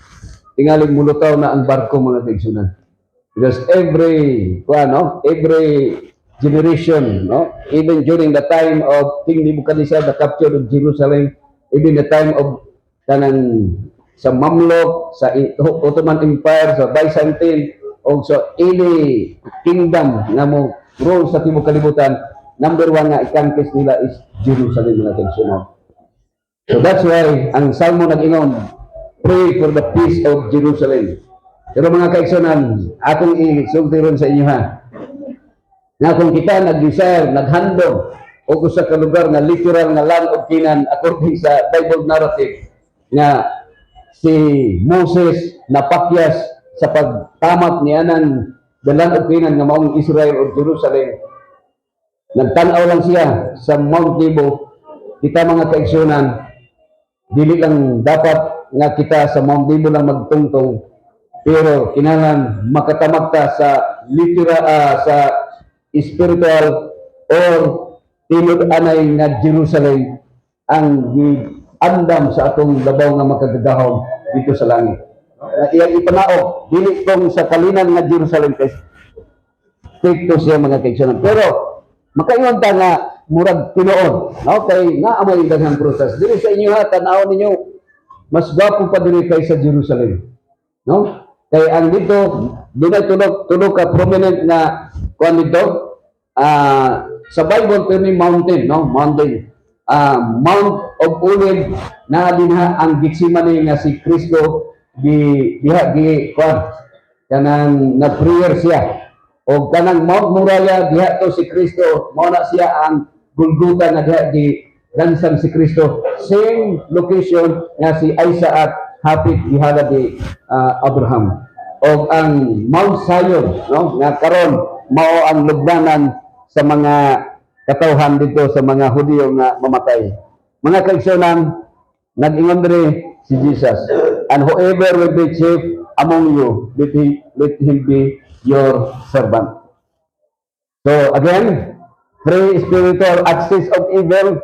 tingaling mulutaw na ang barko mga kaigsunan. Because every generation, no, even during the time of King Nebuchadnezzar, the capture of Jerusalem, even the time of sa Mamluk, sa Ottoman Empire, sa Byzantine, o sa any kingdom nga mo rule sa tibuok kalibutan, number one nga i-conquest nila is Jerusalem mga kaigsunan. So that's why ang Salmo nag-ingon, pray for the peace of Jerusalem. Pero mga kaigsunan, akong isulti ron sa inyo ha, na kung kita nag-desire, naghandog, o sa kalugar na literal na land of Canaan, according sa Bible narrative, nga si Moses napakyas sa pagtamak niya ng the land of Canaan nga maong Israel o Jerusalem, nagtanaw lang siya sa Mount Nebo. Kita mga kaigsunan, dili lang dapat nga kita sa Mount Nebo lang magtungtong, pero kinahanglan makatamakta sa literal, sa spiritual or tinud anay nga Jerusalem ang andam sa atong labaw nga makagagahom dito sa langit. Iyang ipanaog, dili tong sa kalinan nga Jerusalem kay take to siya mga kaigsunan. Pero makaingon ta nga murag tinuod, no? Kay naa may daghang proses. Dili sa inyo ha, tan-aw ninyo mas gwapo pa diri kay sa Jerusalem. No? Kay ang dito, dunay tulog ka prominent na kuan dito, sa Bible pero mountain, no? Mountain. Mount of Olive na dinha ang Gethsemane nga si Kristo diha kuan kanang na-prayer siya. O kanang Mount Moriah diha to si Kristo, mao na siya ang Golgotha na diha ransam si Kristo. Same location nga si Isaac hapit gihala di Abraham. O ang Mount Zion, no, nga karon mao ang lubnanan sa mga katawhan dito sa mga Hudiyo nga mamatay. Mga kaigsunan, nag-ingon diri si Jesus, and whoever will be chief among you, let him be your servant. So again, three spiritual axis of evil: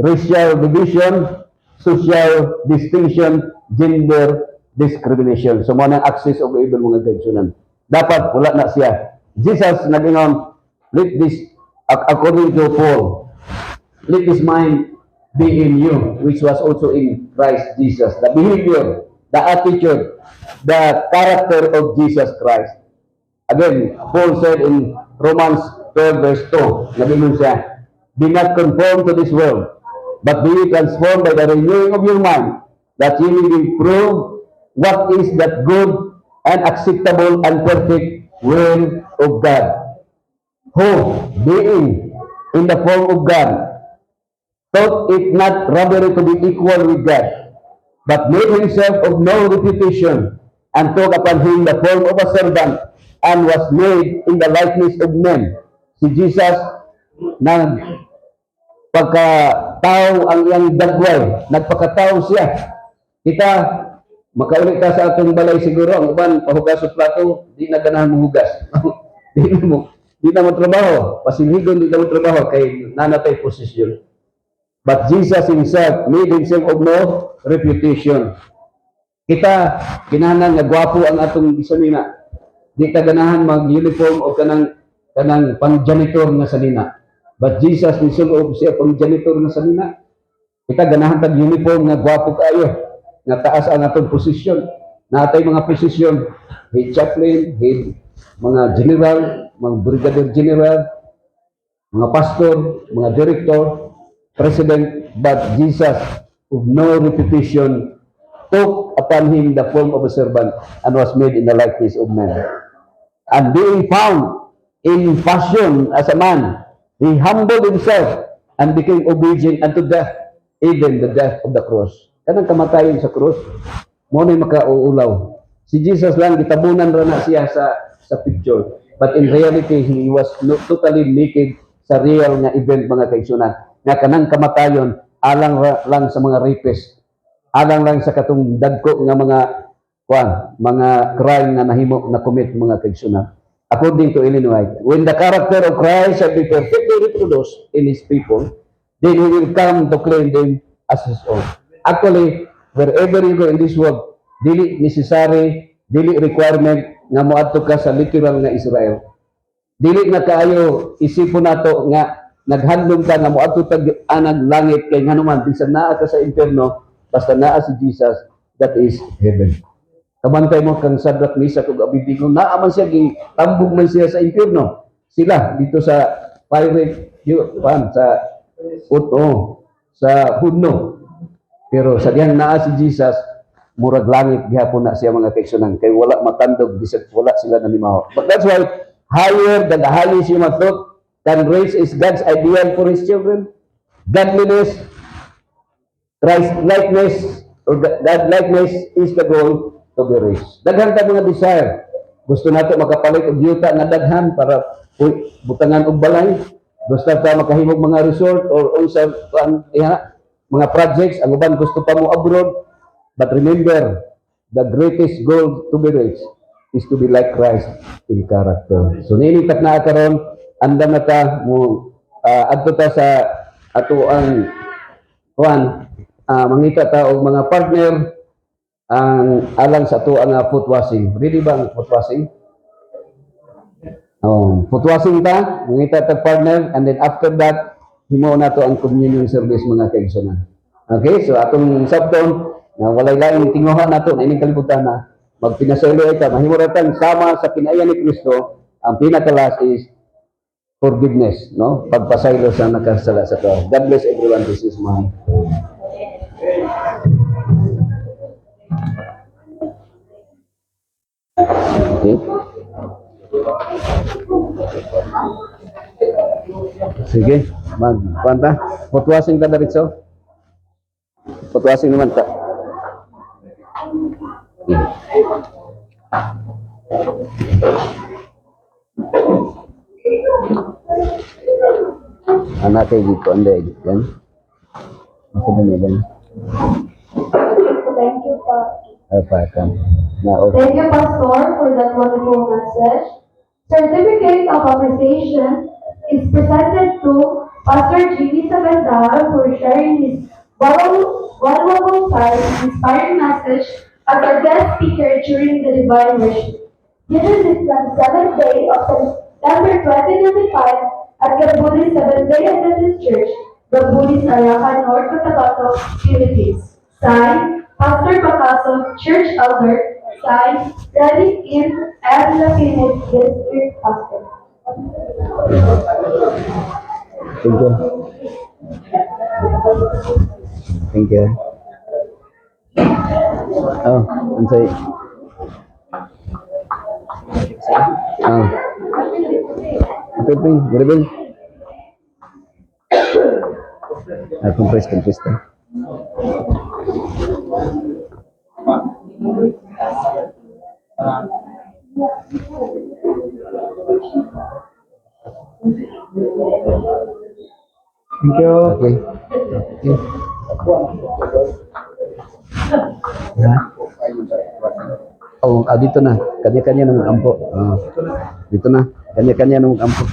racial division, social distinction, gender discrimination. So mga axis of evil mga kaigsunan. Dapat wala na siya. Jesus nag-ingon, let this, according to Paul, let this mind be in you, which was also in Christ Jesus. The behavior, the attitude, the character of Jesus Christ. Again, Paul said in Romans 12 verse 2, nabingon siya, be not conformed to this world, but be transformed by the renewing of your mind, that you may prove what is that good and acceptable and perfect will of God. Who, being in the form of God, thought it not robbery to be equal with God, but made himself of no reputation, and took upon him the form of a servant, and was made in the likeness of men. Si Jesus, na pagkatao ang iyang dagway, nagpakatao siya. Kita, makaulit ka sa atong balay siguro, ang uban, pahugas sa plato, di na ganahan mahugas. Di na mo trabaho, pasilhigon di na mo trabaho, kay nanatay posisyon. But Jesus himself made himself of no reputation. Kita, kinahanglan nga gwapo ang atong gisalina. Di ka ganahan mag-uniform o kanang pang-janitor nga salina. But Jesus himself siya pang-janitor nga salina. Kita ganahan tag uniform nga gwapo kayo. Nga taas ang atong posisyon. Natay mga posisyon, head chaplain, head mga general, mga brigadier general, mga pastor, mga director, president, but Jesus, with no reputation, took upon him the form of a servant and was made in the likeness of man. And being found in fashion as a man, he humbled himself and became obedient unto death, even the death of the cross. Kanang kamatayon sa cross, mo na makauulaw. Si Jesus lang, gitabunan ra na siya sa picture. But in reality, he was totally naked sa real nga event, mga kaigsunan. Nga kanang kamatayon, alang lang sa mga rapist. Alang lang sa katong dagko nga mga crime nga nahimo na commit, mga kaigsunan. According to Ellen White, when the character of Christ shall be perfectly reproduced in his people, then he will come to claim them as his own. Actually, wherever you go in this world, dili necessary, dili requirement nga moadto ka sa literal nga Israel. Dili na kaayo isipon nato nga naghandom ka nga moadto tag anag langit kay nganuman bisan naa ka sa impierno, basta naa si Jesus, that is heaven. Kabantay mo kang Sadrak, Meshach ug Abednego, naa man siya tambog man siya sa impierno. Sila dito sa pirate sa Hudno. Pero sa diyang naa si Jesus, murag langit gihapon na siya, mga kaigsunan, kay wala matandog, bisag wala sila nanimaw. But that's why higher than the highest human thought can raise is God's ideal for his children. Godliness, Christ likeness, or God likeness is the goal to be raised. Daghan ta mga desire. Gusto nato makapalit og yuta nga daghan para butangan og balay. Gusto ta makahimog mga resort or unsa mga projects. Ang uban gusto pa mo abroad. But remember, the greatest goal to be reached is to be like Christ in character. So nilipat na karon, andam na ta mo adto ta sa ato ang mangita ta og mga partner ang alang sa ato ang foot washing. Ready ba ang foot washing? Foot washing ta, mangita ta partner, and then after that himo na to ang communion service, mga kaigsunan. Okay, so atong sabton na walay laing tinguhan nato na ining kalibutan na magpinasaylo ita, mahimuratan sama sa kinaiya ni Kristo. Ang pinakalas is forgiveness, no? Pagpasaylo sa nakasala sa tao. God bless everyone. This is my okay. Sige, magpanta. Putwasing ka na rin, putwasing naman ta. Anak kayo dito, anda dito yan. Ako na yan. Thank you, Okay. Thank you, Pastor, for that wonderful message. Certificate of appreciation is presented to Pastor Jimmy Sabandar for sharing his valuable time, inspiring message as our guest speaker during the Divine Worship. Given this 27th day of September 2025 at the Buddhist Seventh-day Adventist Church, the Buddhist Arakan, North Cotabato, Philippines. Signed, Pastor Bakaso, Church Elder. Signed, Ready in and Lapinid District Pastor. Thank you. Thank you. Oh, I'm sorry. Oh. Ito po, Maribel. Compress ta. Thank you. Okay. Oh, dito na. Kanya-kanya na mag-ampo. Dito na. Kanya-kanya na mag-ampo.